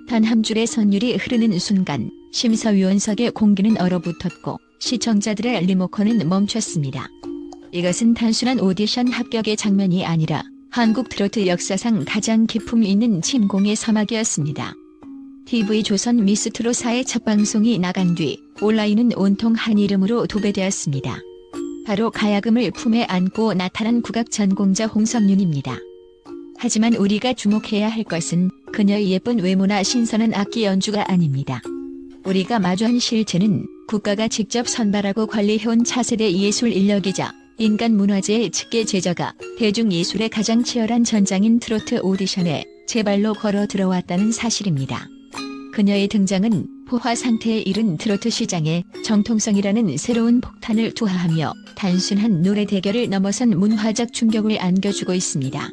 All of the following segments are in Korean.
단 한 줄의 선율이 흐르는 순간 심사위원석의 공기는 얼어붙었고 시청자들의 리모컨은 멈췄습니다. 이것은 단순한 오디션 합격의 장면이 아니라 한국 트로트 역사상 가장 기품 있는 침공의 서막이었습니다. TV조선 미스트롯4의 첫 방송이 나간 뒤 온라인은 온통 한 이름으로 도배되었습니다. 바로 가야금을 품에 안고 나타난 국악 전공자 홍석윤입니다. 하지만 우리가 주목해야 할 것은 그녀의 예쁜 외모나 신선한 악기 연주가 아닙니다. 우리가 마주한 실체는 국가가 직접 선발하고 관리해온 차세대 예술 인력이자 인간 문화재의 직계 제자가 대중예술의 가장 치열한 전장인 트로트 오디션에 제 발로 걸어 들어왔다는 사실입니다. 그녀의 등장은 포화 상태에 이른 트로트 시장에 정통성이라는 새로운 폭탄을 투하하며 단순한 노래 대결을 넘어선 문화적 충격을 안겨주고 있습니다.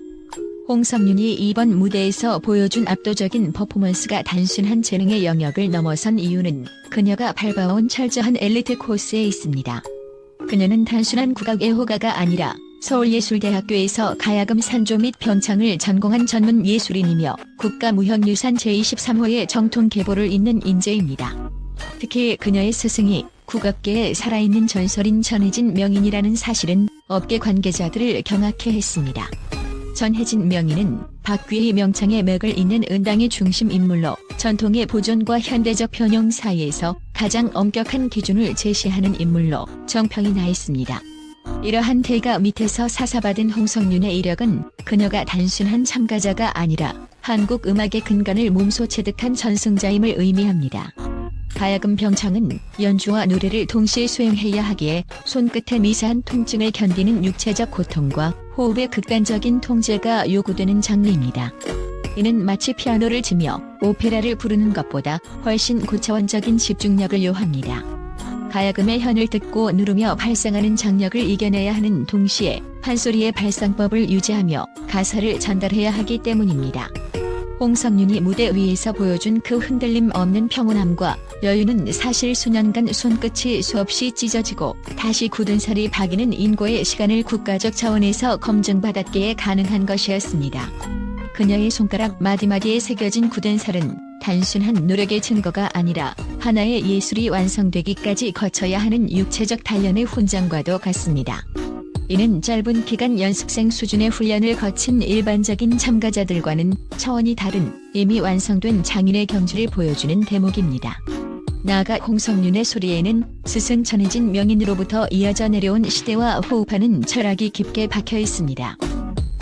홍석윤이 이번 무대에서 보여준 압도적인 퍼포먼스가 단순한 재능의 영역을 넘어선 이유는 그녀가 밟아온 철저한 엘리트 코스에 있습니다. 그녀는 단순한 국악 애호가가 아니라 서울예술대학교에서 가야금 산조 및 병창을 전공한 전문 예술인이며 국가무형유산 제23호의 정통 계보를 잇는 인재입니다. 특히 그녀의 스승이 국악계의 살아있는 전설인 전혜진 명인이라는 사실은 업계 관계자들을 경악해 했습니다. 전혜진 명인은 박귀의 명창의 맥을 잇는 은당의 중심 인물로 전통의 보존과 현대적 변형 사이에서 가장 엄격한 기준을 제시하는 인물로 정평이 나 있습니다. 이러한 대가 밑에서 사사받은 홍석윤의 이력은 그녀가 단순한 참가자가 아니라 한국 음악의 근간을 몸소 체득한 전승자임을 의미합니다. 가야금 병창은 연주와 노래를 동시에 수행해야 하기에 손끝의 미세한 통증을 견디는 육체적 고통과 호흡의 극단적인 통제가 요구되는 장르입니다. 이는 마치 피아노를 치며 오페라를 부르는 것보다 훨씬 고차원적인 집중력을 요합니다. 가야금의 현을 듣고 누르며 발성하는 장력을 이겨내야 하는 동시에 판소리의 발성법을 유지하며 가사를 전달해야 하기 때문입니다. 홍석윤이 무대 위에서 보여준 그 흔들림 없는 평온함과 여유는 사실 수년간 손끝이 수없이 찢어지고 다시 굳은 살이 박이는 인고의 시간을 국가적 차원에서 검증받았기에 가능한 것이었습니다. 그녀의 손가락 마디마디에 새겨진 굳은 살은 단순한 노력의 증거가 아니라 하나의 예술이 완성되기까지 거쳐야 하는 육체적 단련의 훈장과도 같습니다. 이는 짧은 기간 연습생 수준의 훈련을 거친 일반적인 참가자들과는 차원이 다른 이미 완성된 장인의 경지를 보여주는 대목입니다. 나아가 홍석윤의 소리에는 스승 전혜진 명인으로부터 이어져 내려온 시대와 호흡하는 철학이 깊게 박혀 있습니다.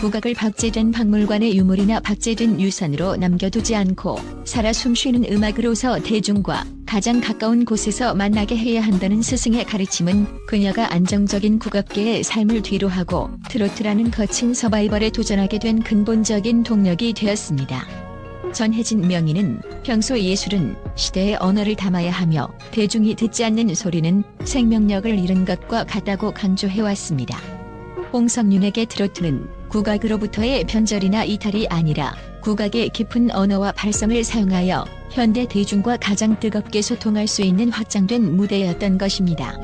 국악을 박제된 박물관의 유물이나 박제된 유산으로 남겨두지 않고 살아 숨쉬는 음악으로서 대중과 가장 가까운 곳에서 만나게 해야 한다는 스승의 가르침은 그녀가 안정적인 국악계의 삶을 뒤로하고 트로트라는 거친 서바이벌에 도전하게 된 근본적인 동력이 되었습니다. 전혜진 명인은 평소 예술은 시대의 언어를 담아야 하며 대중이 듣지 않는 소리는 생명력을 잃은 것과 같다고 강조해왔습니다. 홍석윤에게 트로트는 국악으로부터의 변절이나 이탈이 아니라 국악의 깊은 언어와 발성을 사용하여 현대 대중과 가장 뜨겁게 소통할 수 있는 확장된 무대였던 것입니다.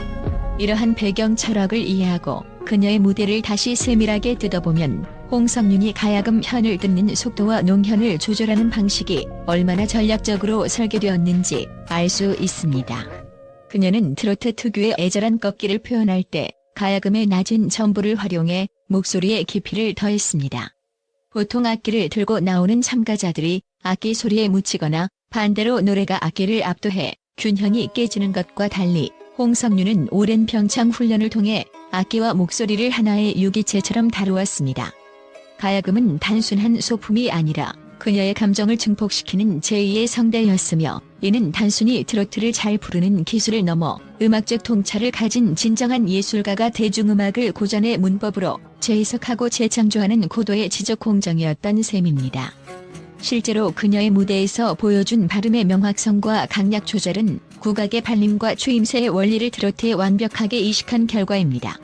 이러한 배경 철학을 이해하고 그녀의 무대를 다시 세밀하게 뜯어보면 홍석윤이 가야금 현을 듣는 속도와 농현을 조절하는 방식이 얼마나 전략적으로 설계되었는지 알 수 있습니다. 그녀는 트로트 특유의 애절한 꺾기를 표현할 때 가야금의 낮은 전부를 활용해 목소리의 깊이를 더했습니다. 보통 악기를 들고 나오는 참가자들이 악기 소리에 묻히거나 반대로 노래가 악기를 압도해 균형이 깨지는 것과 달리 홍석윤은 오랜 병창 훈련을 통해 악기와 목소리를 하나의 유기체처럼 다루었습니다. 가야금은 단순한 소품이 아니라 그녀의 감정을 증폭시키는 제2의 성대였으며 이는 단순히 트로트를 잘 부르는 기술을 넘어 음악적 통찰을 가진 진정한 예술가가 대중음악을 고전의 문법으로 재해석하고 재창조하는 고도의 지적 공정이었던 셈입니다. 실제로 그녀의 무대에서 보여준 발음의 명확성과 강약 조절은 국악의 발림과 추임새의 원리를 트로트에 완벽하게 이식한 결과입니다.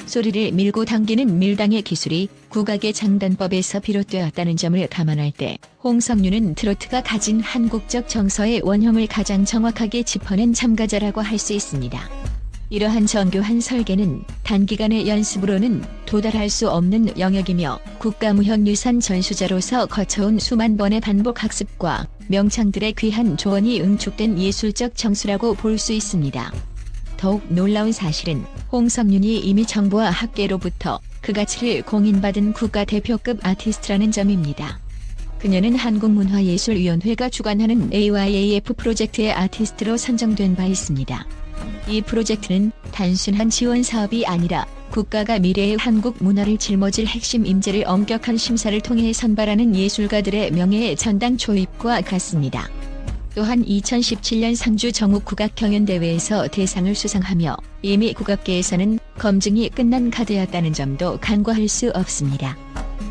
소리를 밀고 당기는 밀당의 기술이 국악의 장단법에서 비롯되었다는 점을 감안할 때 홍석윤은 트로트가 가진 한국적 정서의 원형을 가장 정확하게 짚어낸 참가자라고 할 수 있습니다. 이러한 정교한 설계는 단기간의 연습으로는 도달할 수 없는 영역이며 국가무형유산 전수자로서 거쳐온 수만 번의 반복 학습과 명창들의 귀한 조언이 응축된 예술적 정수라고 볼 수 있습니다. 더욱 놀라운 사실은 홍석윤이 이미 정부와 학계로부터 그 가치를 공인받은 국가대표급 아티스트라는 점입니다. 그녀는 한국문화예술위원회가 주관하는 AYAF 프로젝트의 아티스트로 선정된 바 있습니다. 이 프로젝트는 단순한 지원 사업이 아니라 국가가 미래의 한국 문화를 짊어질 핵심 인재를 엄격한 심사를 통해 선발하는 예술가들의 명예의 전당 초입과 같습니다. 또한 2017년 상주 정욱 국악경연대회에서 대상을 수상하며 이미 국악계에서는 검증이 끝난 카드였다는 점도 간과할 수 없습니다.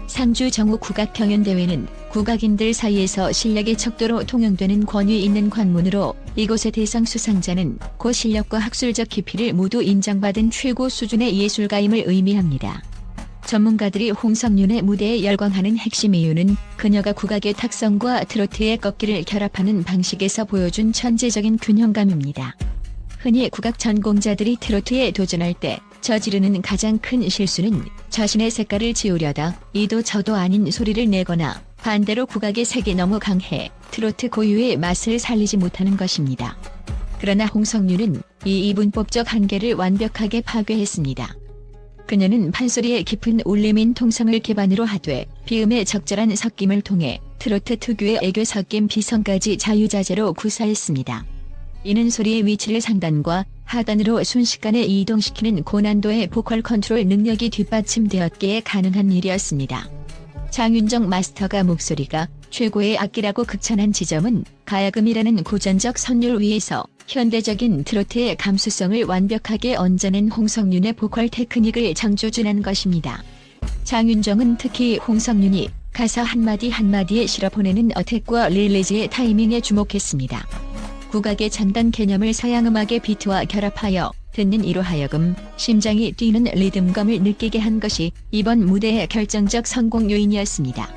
상주 정욱 국악경연대회는 국악인들 사이에서 실력의 척도로 통용되는 권위 있는 관문으로 이곳의 대상 수상자는 그 실력과 학술적 깊이를 모두 인정받은 최고 수준의 예술가임을 의미합니다. 전문가들이 홍석윤의 무대에 열광하는 핵심 이유는 그녀가 국악의 탁성과 트로트의 꺾기를 결합하는 방식에서 보여준 천재적인 균형감입니다. 흔히 국악 전공자들이 트로트에 도전할 때 저지르는 가장 큰 실수는 자신의 색깔을 지우려다 이도 저도 아닌 소리를 내거나 반대로 국악의 색이 너무 강해 트로트 고유의 맛을 살리지 못하는 것입니다. 그러나 홍석윤은 이 이분법적 한계를 완벽하게 파괴했습니다. 그녀는 판소리의 깊은 울림인 통성을 기반으로 하되 비음의 적절한 섞임을 통해 트로트 특유의 애교 섞임 비성까지 자유자재로 구사했습니다. 이는 소리의 위치를 상단과 하단으로 순식간에 이동시키는 고난도의 보컬 컨트롤 능력이 뒷받침되었기에 가능한 일이었습니다. 장윤정 마스터가 목소리가 최고의 악기라고 극찬한 지점은 가야금이라는 고전적 선율 위에서 현대적인 트로트의 감수성을 완벽하게 얹어낸 홍석윤의 보컬 테크닉을 창조준한 것입니다. 장윤정은 특히 홍석윤이 가사 한마디 한마디에 실어 보내는 어택과 릴리즈의 타이밍에 주목했습니다. 국악의 전단 개념을 서양음악의 비트와 결합하여 듣는 이로 하여금 심장이 뛰는 리듬감을 느끼게 한 것이 이번 무대의 결정적 성공 요인이었습니다.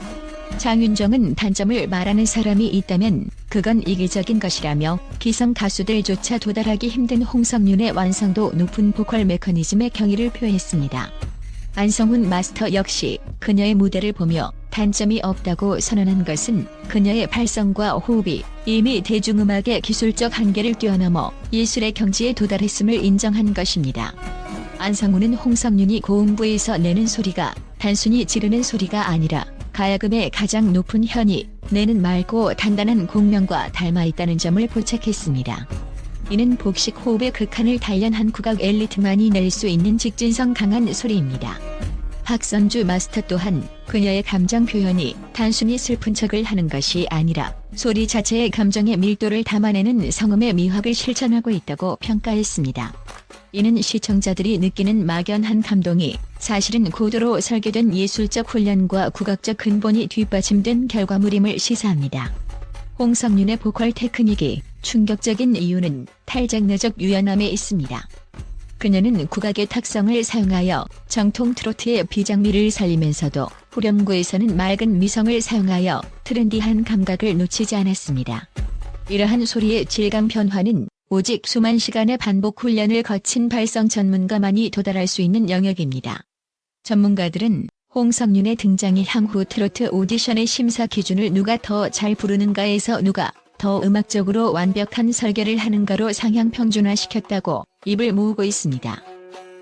장윤정은 단점을 말하는 사람이 있다면 그건 이기적인 것이라며 기성 가수들조차 도달하기 힘든 홍석윤의 완성도 높은 보컬 메커니즘의 경의를 표했습니다. 안성훈 마스터 역시 그녀의 무대를 보며 단점이 없다고 선언한 것은 그녀의 발성과 호흡이 이미 대중음악의 기술적 한계를 뛰어넘어 예술의 경지에 도달했음을 인정한 것입니다. 안성훈은 홍석윤이 고음부에서 내는 소리가 단순히 지르는 소리가 아니라 가야금의 가장 높은 현이 내는 맑고 단단한 공명과 닮아있다는 점을 포착했습니다. 이는 복식 호흡의 극한을 단련한 국악 엘리트만이 낼 수 있는 직진성 강한 소리입니다. 박선주 마스터 또한 그녀의 감정 표현이 단순히 슬픈 척을 하는 것이 아니라 소리 자체의 감정의 밀도를 담아내는 성음의 미학을 실천하고 있다고 평가했습니다. 이는 시청자들이 느끼는 막연한 감동이 사실은 고도로 설계된 예술적 훈련과 국악적 근본이 뒷받침된 결과물임을 시사합니다. 홍석윤의 보컬 테크닉이 충격적인 이유는 탈장르적 유연함에 있습니다. 그녀는 국악의 탁성을 사용하여 정통 트로트의 비장미를 살리면서도 후렴구에서는 맑은 미성을 사용하여 트렌디한 감각을 놓치지 않았습니다. 이러한 소리의 질감 변화는 오직 수만 시간의 반복 훈련을 거친 발성 전문가만이 도달할 수 있는 영역입니다. 전문가들은 홍석윤의 등장이 향후 트로트 오디션의 심사 기준을 누가 더 잘 부르는가에서 누가 더 음악적으로 완벽한 설계를 하는가로 상향 평준화시켰다고 입을 모으고 있습니다.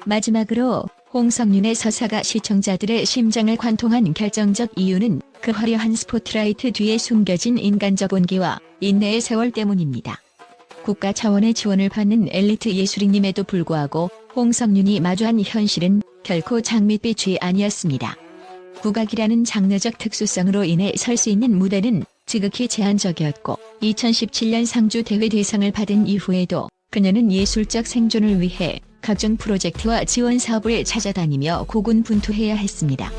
마지막으로 홍석윤의 서사가 시청자들의 심장을 관통한 결정적 이유는 그 화려한 스포트라이트 뒤에 숨겨진 인간적 온기와 인내의 세월 때문입니다. 국가 차원의 지원을 받는 엘리트 예술인임에도 불구하고 홍석윤이 마주한 현실은 결코 장밋빛이 아니었습니다. 국악이라는 장르적 특수성으로 인해 설 수 있는 무대는 지극히 제한적이었고 2017년 상주 대회 대상을 받은 이후에도 그녀는 예술적 생존을 위해 각종 프로젝트와 지원 사업을 찾아다니며 고군분투해야 했습니다.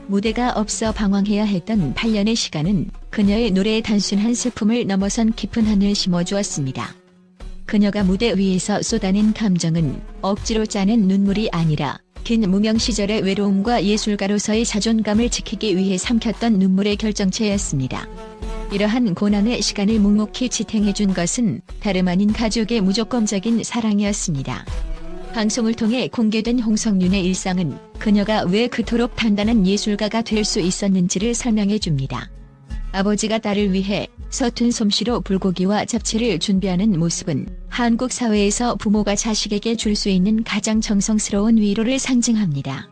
무대가 없어 방황해야 했던 8년의 시간은 그녀의 노래의 단순한 슬픔을 넘어선 깊은 한을 심어주었습니다. 그녀가 무대 위에서 쏟아낸 감정은 억지로 짜낸 눈물이 아니라 긴 무명 시절의 외로움과 예술가로서의 자존감을 지키기 위해 삼켰던 눈물의 결정체였습니다. 이러한 고난의 시간을 묵묵히 지탱해준 것은 다름 아닌 가족의 무조건적인 사랑이었습니다. 방송을 통해 공개된 홍석윤의 일상은 그녀가 왜 그토록 단단한 예술가가 될 수 있었는지를 설명해 줍니다. 아버지가 딸을 위해 서툰 솜씨로 불고기와 잡채를 준비하는 모습은 한국 사회에서 부모가 자식에게 줄 수 있는 가장 정성스러운 위로를 상징합니다.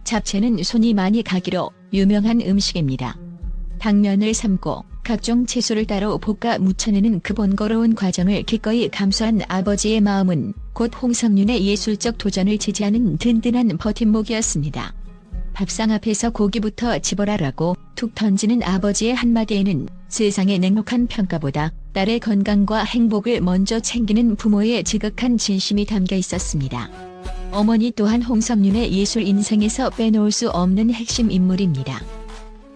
잡채는 손이 많이 가기로 유명한 음식입니다. 당면을 삶고 각종 채소를 따로 볶아 무쳐내는 그 번거로운 과정을 기꺼이 감수한 아버지의 마음은 곧 홍석윤의 예술적 도전을 지지하는 든든한 버팀목이었습니다. 밥상 앞에서 고기부터 집어라라고 툭 던지는 아버지의 한마디에는 세상의 냉혹한 평가보다 딸의 건강과 행복을 먼저 챙기는 부모의 지극한 진심이 담겨 있었습니다. 어머니 또한 홍석윤의 예술 인생에서 빼놓을 수 없는 핵심 인물입니다.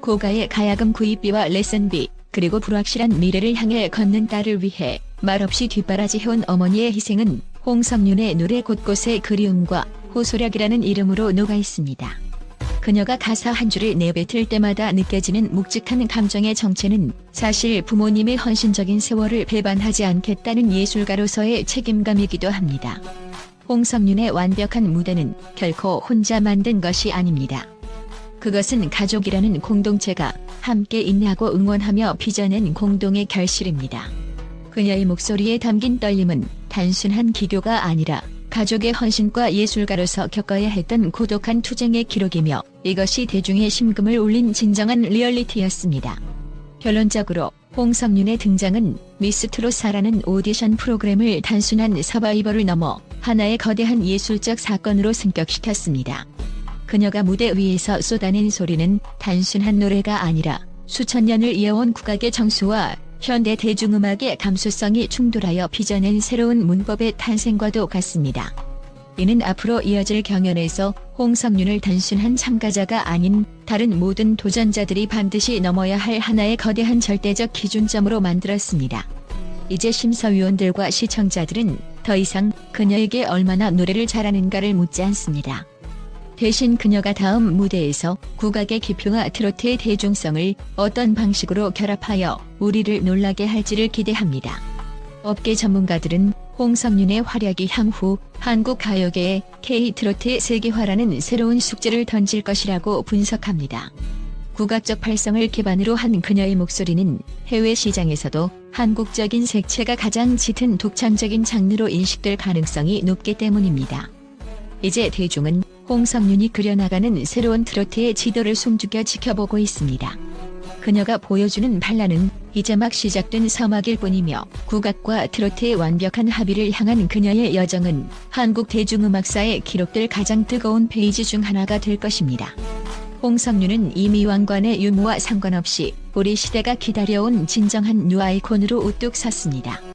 고가의 가야금 구입비와 레슨비, 그리고 불확실한 미래를 향해 걷는 딸을 위해 말없이 뒷바라지해온 어머니의 희생은 홍석윤의 노래 곳곳에 그리움과 호소력이라는 이름으로 녹아 있습니다. 그녀가 가사 한 줄을 내뱉을 때마다 느껴지는 묵직한 감정의 정체는 사실 부모님의 헌신적인 세월을 배반하지 않겠다는 예술가로서의 책임감이기도 합니다. 홍석윤의 완벽한 무대는 결코 혼자 만든 것이 아닙니다. 그것은 가족이라는 공동체가 함께 인내하고 응원하며 빚어낸 공동의 결실입니다. 그녀의 목소리에 담긴 떨림은 단순한 기교가 아니라 가족의 헌신과 예술가로서 겪어야 했던 고독한 투쟁의 기록이며 이것이 대중의 심금을 울린 진정한 리얼리티였습니다. 결론적으로 홍석윤의 등장은 미스트롯사라는 오디션 프로그램을 단순한 서바이벌을 넘어 하나의 거대한 예술적 사건으로 승격시켰습니다. 그녀가 무대 위에서 쏟아낸 소리는 단순한 노래가 아니라 수천 년을 이어온 국악의 정수와 현대 대중음악의 감수성이 충돌하여 빚어낸 새로운 문법의 탄생과도 같습니다. 이는 앞으로 이어질 경연에서 홍석윤을 단순한 참가자가 아닌 다른 모든 도전자들이 반드시 넘어야 할 하나의 거대한 절대적 기준점으로 만들었습니다. 이제 심사위원들과 시청자들은 더 이상 그녀에게 얼마나 노래를 잘하는가를 묻지 않습니다. 대신 그녀가 다음 무대에서 국악의 기표와 트로트의 대중성을 어떤 방식으로 결합하여 우리를 놀라게 할지를 기대합니다. 업계 전문가들은 홍석윤의 활약이 향후 한국 가요계의 K-트로트의 세계화라는 새로운 숙제를 던질 것이라고 분석합니다. 국악적 발성을 기반으로 한 그녀의 목소리는 해외 시장에서도 한국적인 색채가 가장 짙은 독창적인 장르로 인식될 가능성이 높기 때문입니다. 이제 대중은 홍석윤이 그려나가는 새로운 트로트의 지도를 숨죽여 지켜보고 있습니다. 그녀가 보여주는 반란은 이제 막 시작된 서막일 뿐이며 국악과 트로트의 완벽한 합의를 향한 그녀의 여정은 한국 대중음악사에 기록될 가장 뜨거운 페이지 중 하나가 될 것입니다. 홍석윤은 이미 왕관의 유무와 상관없이 우리 시대가 기다려온 진정한 뉴 아이콘으로 우뚝 섰습니다.